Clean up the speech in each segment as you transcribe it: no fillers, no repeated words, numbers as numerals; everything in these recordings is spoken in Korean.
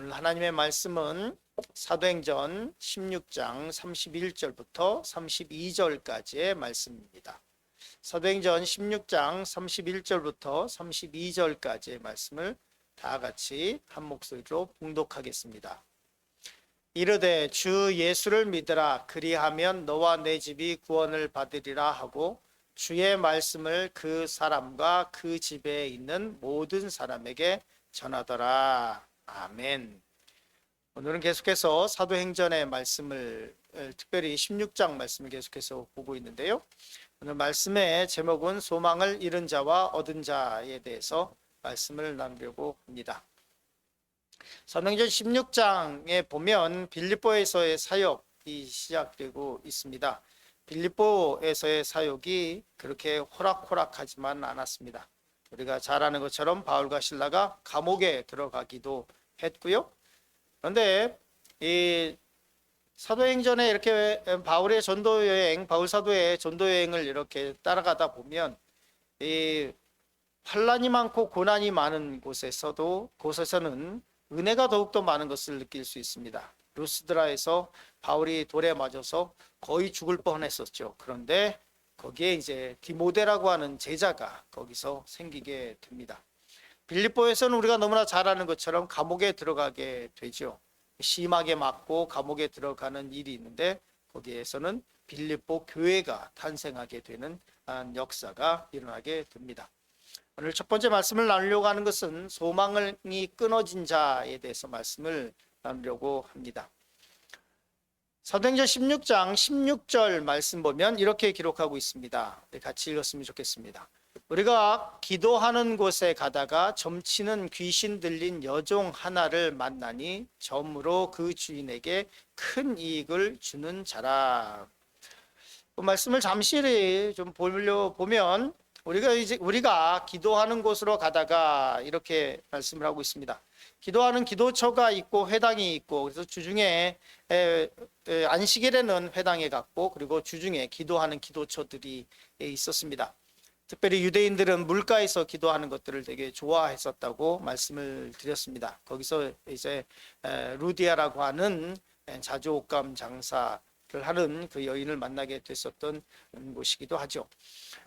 오늘 하나님의 말씀은 사도행전 16장 31절부터 32절까지의 말씀입니다. 사도행전 16장 31절부터 32절까지의 말씀을 다 같이 한 목소리로 봉독하겠습니다. 이르되 주 예수를 믿으라. 그리하면 너와 내 집이 구원을 받으리라 하고 주의 말씀을 그 사람과 그 집에 있는 모든 사람에게 전하더라. 아멘. 오늘은 계속해서 사도행전의 말씀을, 특별히 16장 말씀을 계속해서 보고 있는데요. 오늘 말씀의 제목은 소망을 잃은 자와 얻은 자에 대해서 말씀을 나누려고 합니다. 사도행전 16장에 보면 빌립보에서의 사역이 시작되고 있습니다. 빌립보에서의 사역이 그렇게 호락호락하지만 않았습니다. 우리가 잘 아는 것처럼 바울과 실라가 감옥에 들어가기도 했고요. 그런데 이 사도행전에 이렇게 바울의 전도 여행, 바울 사도의 전도 여행을 이렇게 따라가다 보면 이 환난이 많고 고난이 많은 곳에서는 은혜가 더욱더 많은 것을 느낄 수 있습니다. 루스드라에서 바울이 돌에 맞아서 거의 죽을 뻔했었죠. 그런데 거기에 이제 디모데라고 하는 제자가 거기서 생기게 됩니다. 빌립보에서는 우리가 너무나 잘 아는 것처럼 감옥에 들어가게 되죠. 심하게 맞고 감옥에 들어가는 일이 있는데 거기에서는 빌립보 교회가 탄생하게 되는 역사가 일어나게 됩니다. 오늘 첫 번째 말씀을 나누려고 하는 것은 소망이 끊어진 자에 대해서 말씀을 나누려고 합니다. 사도행전 16장 16절 말씀 보면 이렇게 기록하고 있습니다. 같이 읽었으면 좋겠습니다. 우리가 기도하는 곳에 가다가 점치는 귀신 들린 여종 하나를 만나니 점으로 그 주인에게 큰 이익을 주는 자라. 그 말씀을 잠시 좀 보면 우리가 기도하는 곳으로 가다가 이렇게 말씀을 하고 있습니다. 기도하는 기도처가 있고 회당이 있고, 그래서 주중에 안식일에는 회당에 갔고, 그리고 주중에 기도하는 기도처들이 있었습니다. 특별히 유대인들은 물가에서 기도하는 것들을 되게 좋아했었다고 말씀을 드렸습니다. 거기서 이제 루디아라고 하는 자주옥감 장사를 하는 그 여인을 만나게 됐었던 곳이기도 하죠.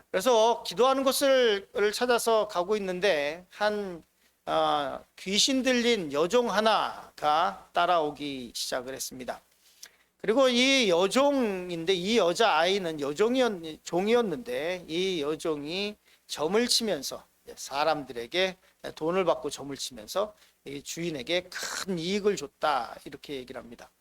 그래서 기도하는 곳을 찾아서 가고 있는데 한 귀신 들린 여종 하나가 따라오기 시작을 했습니다. 그리고 이 여종인데, 이 여자아이는 종이었는데 이 여종이 점을 치면서 사람들에게 돈을 받고 점을 치면서 주인에게 큰 이익을 줬다, 이렇게 얘기를 합니다.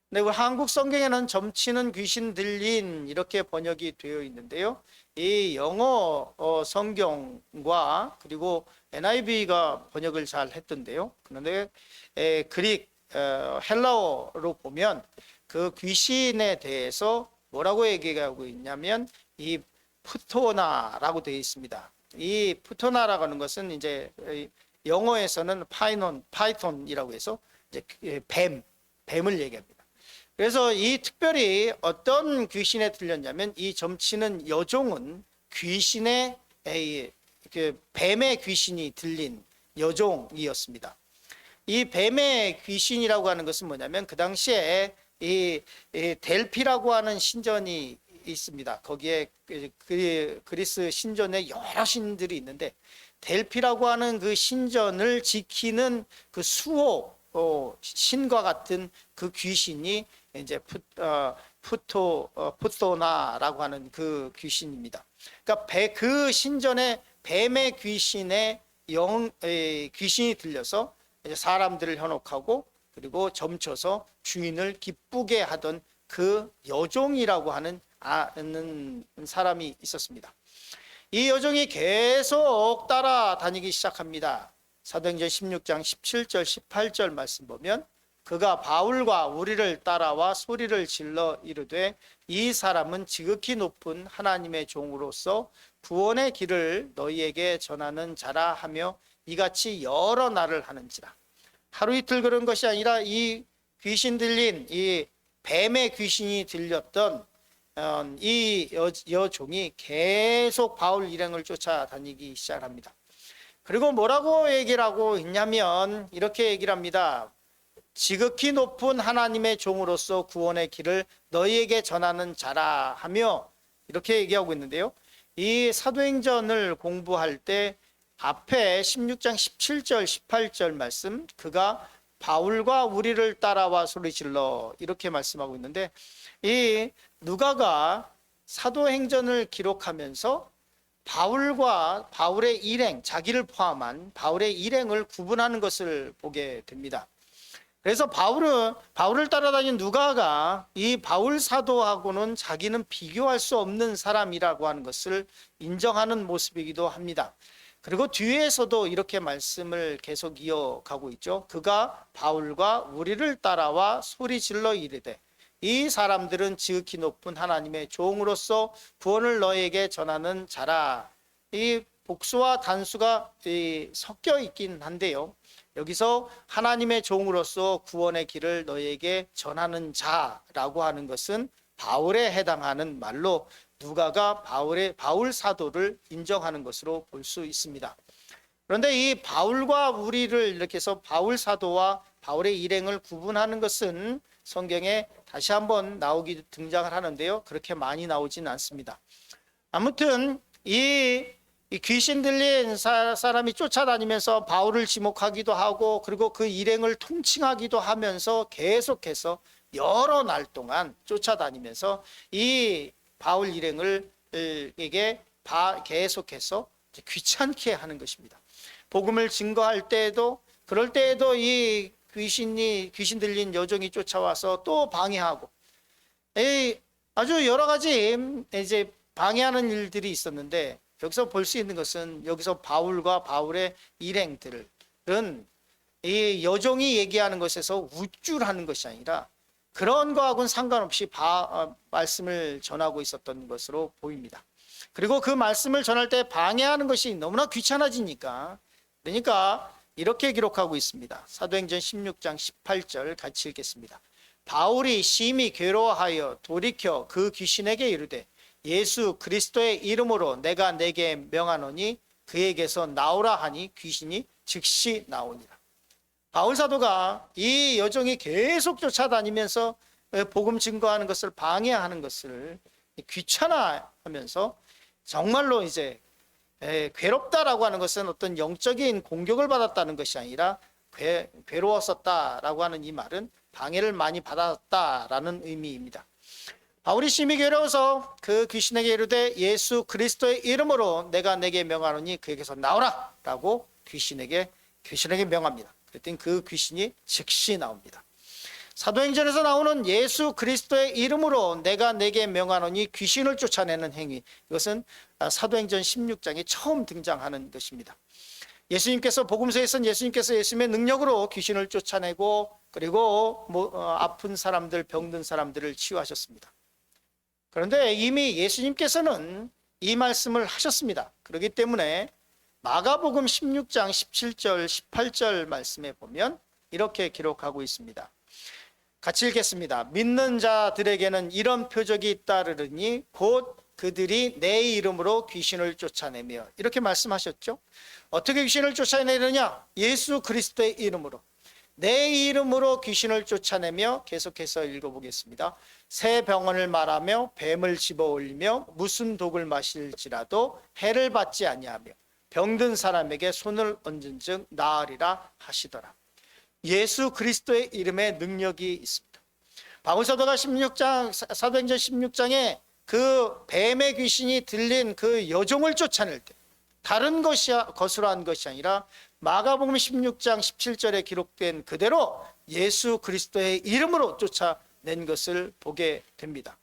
근데 한국 성경에는 점치는 귀신 들린 이렇게 번역이 되어 있는데요. 이 영어 성경과 그리고 NIV가 번역을 잘 했던데요. 그런데 그릭 헬라어로 보면 그 귀신에 대해서 뭐라고 얘기하고 있냐면 이 푸토나라고 되어 있습니다. 이 푸토나라고 하는 것은 이제 영어에서는 파이톤이라고 해서 이제 뱀을 얘기합니다. 그래서 이 특별히 어떤 귀신에 들렸냐면 이 점치는 여종은 뱀의 귀신이 들린 여종이었습니다. 이 뱀의 귀신이라고 하는 것은 뭐냐면 그 당시에 이 델피라고 하는 신전이 있습니다. 거기에 그리스 신전에 여러 신들이 있는데 델피라고 하는 그 신전을 지키는 그 수호 신과 같은 그 귀신이 이제 푸토나라고 하는 그 귀신입니다. 그러니까 그 신전에 뱀의 귀신이 들려서 사람들을 현혹하고 그리고 점쳐서 주인을 기쁘게 하던 그 여종이라고 하는 사람이 있었습니다. 이 여종이 계속 따라다니기 시작합니다. 사도행전 16장 17절 18절 말씀 보면 그가 바울과 우리를 따라와 소리를 질러 이르되 이 사람은 지극히 높은 하나님의 종으로서 구원의 길을 너희에게 전하는 자라 하며 이같이 여러 날을 하는지라. 하루 이틀 그런 것이 아니라 이 귀신 들린 이 뱀의 귀신이 들렸던 이 여종이 계속 바울 일행을 쫓아다니기 시작합니다. 그리고 뭐라고 얘기를 하고 있냐면 이렇게 얘기를 합니다. 지극히 높은 하나님의 종으로서 구원의 길을 너희에게 전하는 자라 하며 이렇게 얘기하고 있는데요. 이 사도행전을 공부할 때 앞에 16장 17절 18절 말씀, 그가 바울과 우리를 따라와 소리질러 이렇게 말씀하고 있는데, 이 누가가 사도행전을 기록하면서 바울과 바울의 일행, 자기를 포함한 바울의 일행을 구분하는 것을 보게 됩니다. 그래서 바울을 따라다니는 누가가 이 바울 사도하고는 자기는 비교할 수 없는 사람이라고 하는 것을 인정하는 모습이기도 합니다. 그리고 뒤에서도 이렇게 말씀을 계속 이어가고 있죠. 그가 바울과 우리를 따라와 소리질러 이르되 이 사람들은 지극히 높은 하나님의 종으로서 구원을 너에게 전하는 자라. 이 복수와 단수가 섞여 있긴 한데요, 여기서 하나님의 종으로서 구원의 길을 너에게 전하는 자라고 하는 것은 바울에 해당하는 말로 누가가 바울 사도를 인정하는 것으로 볼 수 있습니다. 그런데 이 바울과 우리를 이렇게 해서 바울 사도와 바울의 일행을 구분하는 것은 성경에 다시 한번 등장을 하는데요, 그렇게 많이 나오지는 않습니다. 아무튼 이 귀신 들린 사람이 쫓아다니면서 바울을 지목하기도 하고, 그리고 그 일행을 통칭하기도 하면서 계속해서 여러 날 동안 쫓아다니면서 이 바울 일행에게 계속해서 귀찮게 하는 것입니다. 복음을 증거할 때에도, 그럴 때에도 이 귀신 들린 여종이 쫓아와서 또 방해하고, 아주 여러 가지 이제 방해하는 일들이 있었는데, 여기서 볼 수 있는 것은 여기서 바울과 바울의 일행들은 이 여종이 얘기하는 것에서 우쭐하는 것이 아니라 그런 거하고는 상관없이 말씀을 전하고 있었던 것으로 보입니다. 그리고 그 말씀을 전할 때 방해하는 것이 너무나 귀찮아지니까, 그러니까 이렇게 기록하고 있습니다. 사도행전 16장 18절 같이 읽겠습니다. 바울이 심히 괴로워하여 돌이켜 그 귀신에게 이르되 예수 그리스도의 이름으로 내가 내게 명하노니 그에게서 나오라 하니 귀신이 즉시 나오니라. 바울 사도가 이 여종이 계속 쫓아다니면서 복음 증거하는 것을 방해하는 것을 귀찮아하면서, 정말로 이제 괴롭다라고 하는 것은 어떤 영적인 공격을 받았다는 것이 아니라 괴로웠었다라고 하는 이 말은 방해를 많이 받았다라는 의미입니다. 바울이 심히 괴로워서 그 귀신에게 이르되 예수 그리스도의 이름으로 내가 내게 명하노니 그에게서 나오라 라고 귀신에게 명합니다. 그랬더니 그 귀신이 즉시 나옵니다. 사도행전에서 나오는 예수 그리스도의 이름으로 내가 내게 명하노니 귀신을 쫓아내는 행위, 이것은 사도행전 16장에 처음 등장하는 것입니다. 예수님께서 복음서에서는 예수님의 능력으로 귀신을 쫓아내고, 그리고 아픈 사람들, 병든 사람들을 치유하셨습니다. 그런데 이미 예수님께서는 이 말씀을 하셨습니다. 그렇기 때문에 마가복음 16장 17절 18절 말씀에 보면 이렇게 기록하고 있습니다. 같이 읽겠습니다. 믿는 자들에게는 이런 표적이 따르니 곧 그들이 내 이름으로 귀신을 쫓아내며, 이렇게 말씀하셨죠. 어떻게 귀신을 쫓아내느냐? 예수 그리스도의 이름으로, 내 이름으로 귀신을 쫓아내며, 계속해서 읽어보겠습니다. 새 병원을 말하며 뱀을 집어올리며 무슨 독을 마실지라도 해를 받지 아니하며 병든 사람에게 손을 얹은 즉 나으리라 하시더라. 예수 그리스도의 이름에 능력이 있습니다. 바울 사도가 사도행전 16장에 그 뱀의 귀신이 들린 그 여종을 쫓아낼 때 다른 것으로 한 것이 아니라 마가복음 16장 17절에 기록된 그대로 예수 그리스도의 이름으로 쫓아낸 것을 보게 됩니다.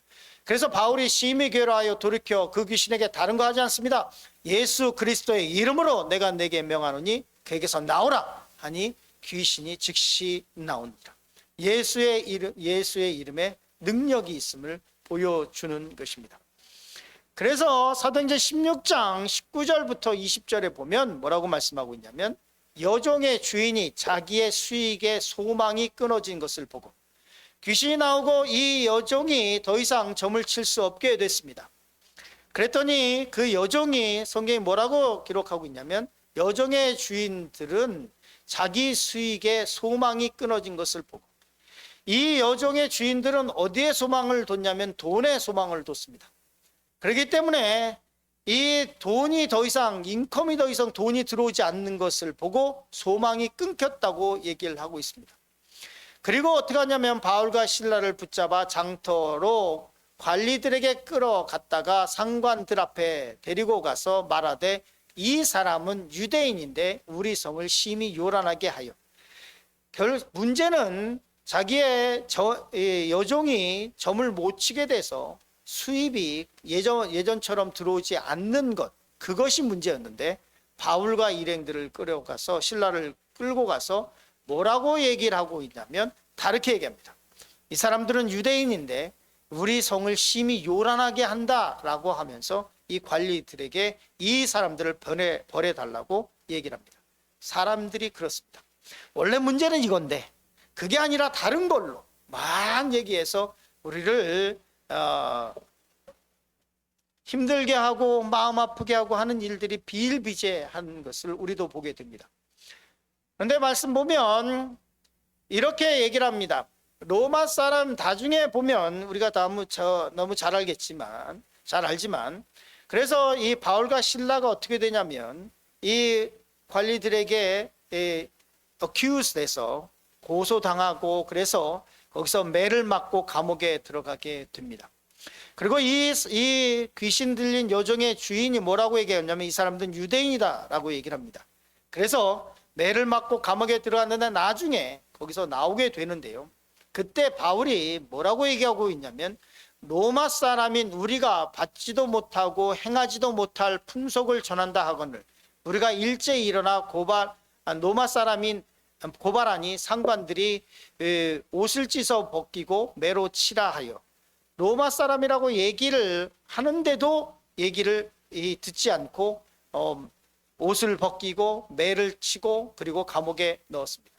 그래서 바울이 심히 괴로워하여 돌이켜 그 귀신에게 다른 거 하지 않습니다. 예수 그리스도의 이름으로 내가 내게 명하노니 그에게서 나오라 하니 귀신이 즉시 나오니라. 예수의 이름에 능력이 있음을 보여주는 것입니다. 그래서 사도행전 16장 19절부터 20절에 보면 뭐라고 말씀하고 있냐면, 여종의 주인이 자기의 수익에 소망이 끊어진 것을 보고 귀신이 나오고 이 여종이 더 이상 점을 칠 수 없게 됐습니다. 그랬더니 그 여종이, 성경이 뭐라고 기록하고 있냐면, 여종의 주인들은 자기 수익에 소망이 끊어진 것을 보고 이 여종의 주인들은 어디에 소망을 뒀냐면 돈에 소망을 뒀습니다. 그렇기 때문에 이 돈이 더 이상, 인컴이 더 이상 돈이 들어오지 않는 것을 보고 소망이 끊겼다고 얘기를 하고 있습니다. 그리고 어떻게 하냐면 바울과 실라를 붙잡아 장터로 관리들에게 끌어갔다가 상관들 앞에 데리고 가서 말하되 이 사람은 유대인인데 우리 성을 심히 요란하게 하여. 문제는 자기의 여종이 점을 못 치게 돼서 수입이 예전처럼 들어오지 않는 것, 그것이 문제였는데 바울과 일행들을 끌어가서 신라를 끌고 가서 뭐라고 얘기를 하고 있냐면 다르게 얘기합니다. 이 사람들은 유대인인데 우리 성을 심히 요란하게 한다라고 하면서 이 관리들에게 이 사람들을 벌해달라고 얘기를 합니다. 사람들이 그렇습니다. 원래 문제는 이건데 그게 아니라 다른 걸로 막 얘기해서 우리를 힘들게 하고 마음 아프게 하고 하는 일들이 비일비재한 것을 우리도 보게 됩니다. 그런데 말씀 보면 이렇게 얘기를 합니다. 로마 사람 나중에 보면 우리가 너무 잘 알지만 그래서 이 바울과 실라가 어떻게 되냐면 이 관리들에게 accused 돼서 고소당하고 그래서 거기서 매를 맞고 감옥에 들어가게 됩니다. 그리고 이 귀신 들린 여종의 주인이 뭐라고 얘기했냐면 이 사람들은 유대인이다라고 얘기를 합니다. 그래서 매를 맞고 감옥에 들어갔는데 나중에 거기서 나오게 되는데요. 그때 바울이 뭐라고 얘기하고 있냐면 로마 사람인 우리가 받지도 못하고 행하지도 못할 풍속을 전한다 하거늘 우리가 일제히 일어나 로마 사람인 고발하니 상관들이 옷을 찢어 벗기고 매로 치라 하여. 로마 사람이라고 얘기를 하는데도 얘기를 듣지 않고 옷을 벗기고 매를 치고 그리고 감옥에 넣었습니다.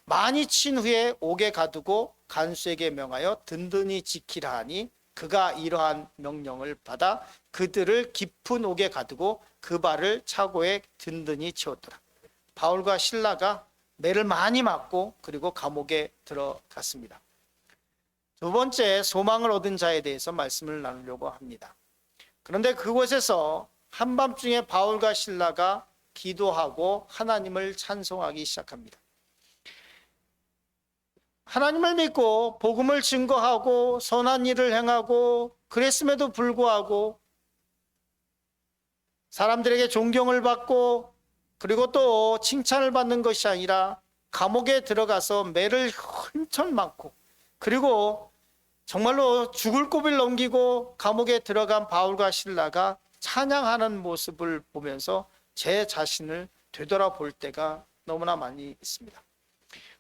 많이 친 후에 옥에 가두고 간수에게 명하여 든든히 지키라 하니 그가 이러한 명령을 받아 그들을 깊은 옥에 가두고 그 발을 차고에 든든히 채웠더라. 바울과 실라가 매를 많이 맞고 그리고 감옥에 들어갔습니다. 두 번째, 소망을 얻은 자에 대해서 말씀을 나누려고 합니다. 그런데 그곳에서 한밤중에 바울과 실라가 기도하고 하나님을 찬송하기 시작합니다. 하나님을 믿고 복음을 증거하고 선한 일을 행하고 그랬음에도 불구하고 사람들에게 존경을 받고 그리고 또 칭찬을 받는 것이 아니라 감옥에 들어가서 매를 흔천 맞고 그리고 정말로 죽을 고비를 넘기고 감옥에 들어간 바울과 실라가 찬양하는 모습을 보면서 제 자신을 되돌아볼 때가 너무나 많이 있습니다.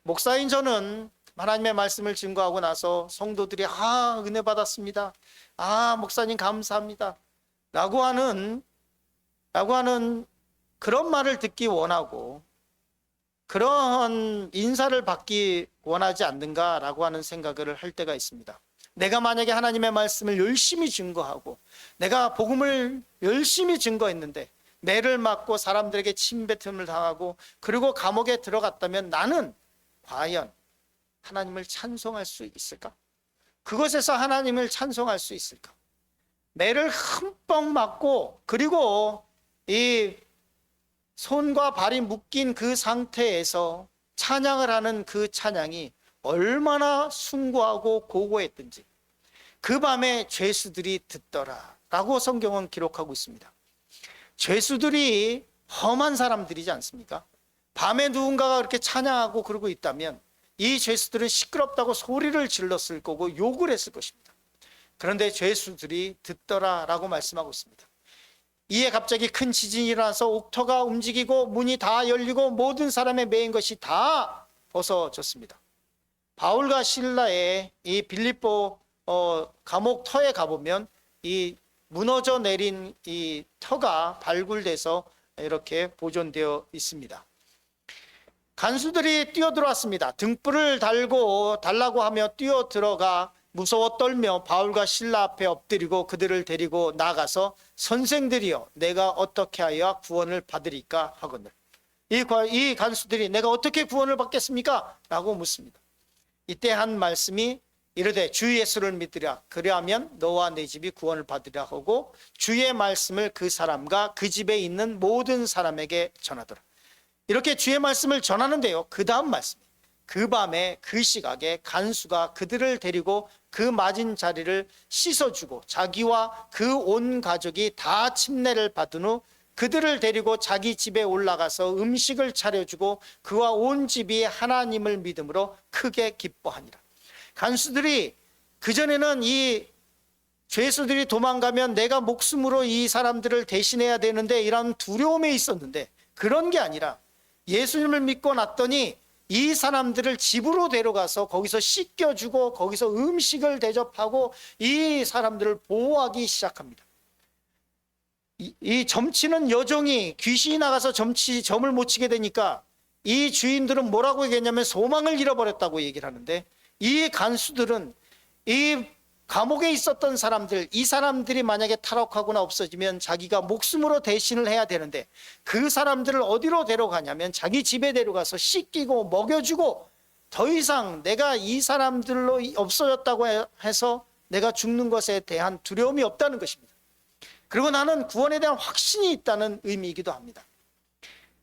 목사인 저는 하나님의 말씀을 증거하고 나서 성도들이 은혜 받았습니다. 목사님 감사합니다. 라고 하는 그런 말을 듣기 원하고 그런 인사를 받기 원하지 않는가라고 하는 생각을 할 때가 있습니다. 내가 만약에 하나님의 말씀을 열심히 증거하고 내가 복음을 열심히 증거했는데 매를 맞고 사람들에게 침뱉음을 당하고 그리고 감옥에 들어갔다면 나는 과연 하나님을 찬송할 수 있을까? 그것에서 하나님을 찬송할 수 있을까? 매를 흠뻑 맞고 그리고 이 손과 발이 묶인 그 상태에서 찬양을 하는 그 찬양이 얼마나 숭고하고 고고했던지 그 밤에 죄수들이 듣더라 라고 성경은 기록하고 있습니다. 죄수들이 험한 사람들이지 않습니까? 밤에 누군가가 그렇게 찬양하고 그러고 있다면 이 죄수들은 시끄럽다고 소리를 질렀을 거고 욕을 했을 것입니다. 그런데 죄수들이 듣더라 라고 말씀하고 있습니다. 이에 갑자기 큰 지진이 일어나서 옥터가 움직이고 문이 다 열리고 모든 사람의 매인 것이 다 벗어졌습니다. 바울과 실라의 이 빌립보 감옥 터에 가보면 이 무너져 내린 이 터가 발굴돼서 이렇게 보존되어 있습니다. 간수들이 뛰어들어왔습니다. 등불을 달라고 하며 뛰어들어가 무서워 떨며 바울과 실라 앞에 엎드리고 그들을 데리고 나가서 선생들이여 내가 어떻게 하여 구원을 받으리까 하거늘. 이 간수들이 내가 어떻게 구원을 받겠습니까? 라고 묻습니다. 이때 한 말씀이 이르되 주 예수를 믿으라 그리하면 너와 내 집이 구원을 받으리라 하고 주의 말씀을 그 사람과 그 집에 있는 모든 사람에게 전하더라. 이렇게 주의 말씀을 전하는데요, 그 다음 말씀, 그 밤에 그 시각에 간수가 그들을 데리고 그 맞은 자리를 씻어주고 자기와 그 온 가족이 다 침례를 받은 후 그들을 데리고 자기 집에 올라가서 음식을 차려주고 그와 온 집이 하나님을 믿음으로 크게 기뻐하니라. 간수들이 그전에는 이 죄수들이 도망가면 내가 목숨으로 이 사람들을 대신해야 되는데 이런 두려움에 있었는데, 그런 게 아니라 예수님을 믿고 났더니 이 사람들을 집으로 데려가서 거기서 씻겨주고 거기서 음식을 대접하고 이 사람들을 보호하기 시작합니다. 이 점치는 여종이 귀신이 나가서 점을 못 치게 되니까 이 주인들은 뭐라고 얘기했냐면 소망을 잃어버렸다고 얘기를 하는데, 이 간수들은 이 감옥에 있었던 사람들, 이 사람들이 만약에 탈옥하거나 없어지면 자기가 목숨으로 대신을 해야 되는데 그 사람들을 어디로 데려가냐면 자기 집에 데려가서 씻기고 먹여주고 더 이상 내가 이 사람들로 없어졌다고 해서 내가 죽는 것에 대한 두려움이 없다는 것입니다. 그리고 나는 구원에 대한 확신이 있다는 의미이기도 합니다.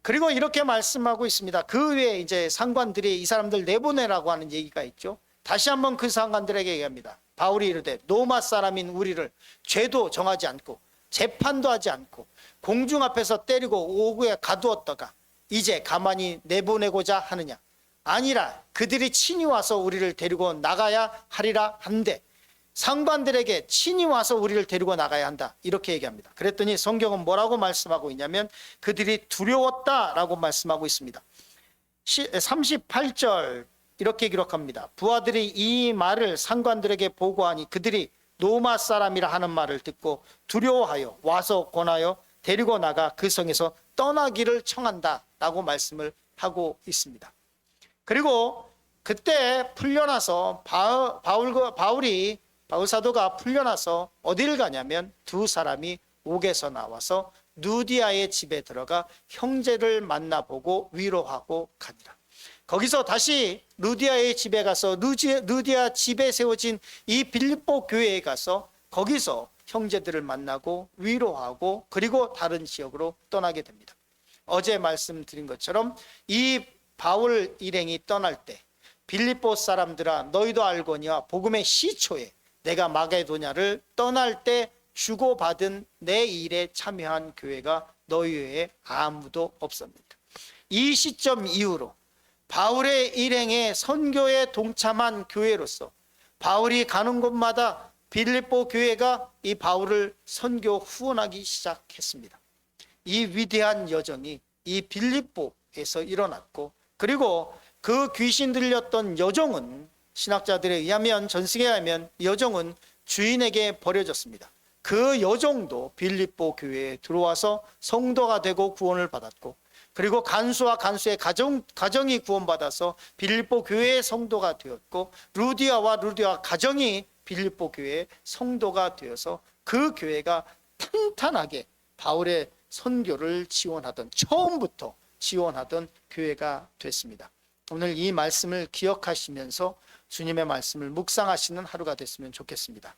그리고 이렇게 말씀하고 있습니다. 그 외에 이제 상관들이 이 사람들 내보내라고 하는 얘기가 있죠. 다시 한번 그 상관들에게 얘기합니다. 바울이 이르되 로마 사람인 우리를 죄도 정하지 않고 재판도 하지 않고 공중 앞에서 때리고 오구에 가두었다가 이제 가만히 내보내고자 하느냐? 아니라 그들이 친히 와서 우리를 데리고 나가야 하리라 한데, 상관들에게 친히 와서 우리를 데리고 나가야 한다, 이렇게 얘기합니다. 그랬더니 성경은 뭐라고 말씀하고 있냐면 그들이 두려웠다라고 말씀하고 있습니다. 38절 이렇게 기록합니다. 부하들이 이 말을 상관들에게 보고하니 그들이 로마 사람이라 하는 말을 듣고 두려워하여 와서 권하여 데리고 나가 그 성에서 떠나기를 청한다 라고 말씀을 하고 있습니다. 그리고 그때 풀려나서 바울 사도가 풀려나서 어디를 가냐면 두 사람이 옥에서 나와서 누디아의 집에 들어가 형제를 만나보고 위로하고 가니라. 거기서 다시 루디아의 집에 가서 루디아 집에 세워진 이 빌립보 교회에 가서 거기서 형제들을 만나고 위로하고 그리고 다른 지역으로 떠나게 됩니다. 어제 말씀드린 것처럼 이 바울 일행이 떠날 때 빌립보 사람들아 너희도 알거니와 복음의 시초에 내가 마게도냐를 떠날 때 주고받은 내 일에 참여한 교회가 너희 외에 아무도 없습니다. 이 시점 이후로 바울의 일행에 선교에 동참한 교회로서 바울이 가는 곳마다 빌립보 교회가 이 바울을 선교 후원하기 시작했습니다. 이 위대한 여정이 이 빌립보에서 일어났고, 그리고 그 귀신 들렸던 여종은 신학자들에 의하면, 전승에 의하면 여종은 주인에게 버려졌습니다. 그 여종도 빌립보 교회에 들어와서 성도가 되고 구원을 받았고, 그리고 간수와 간수의 가정이 구원받아서 빌립보 교회의 성도가 되었고, 루디아와 루디아 가정이 빌립보 교회의 성도가 되어서 그 교회가 탄탄하게 바울의 선교를 지원하던, 처음부터 지원하던 교회가 됐습니다. 오늘 이 말씀을 기억하시면서 주님의 말씀을 묵상하시는 하루가 됐으면 좋겠습니다.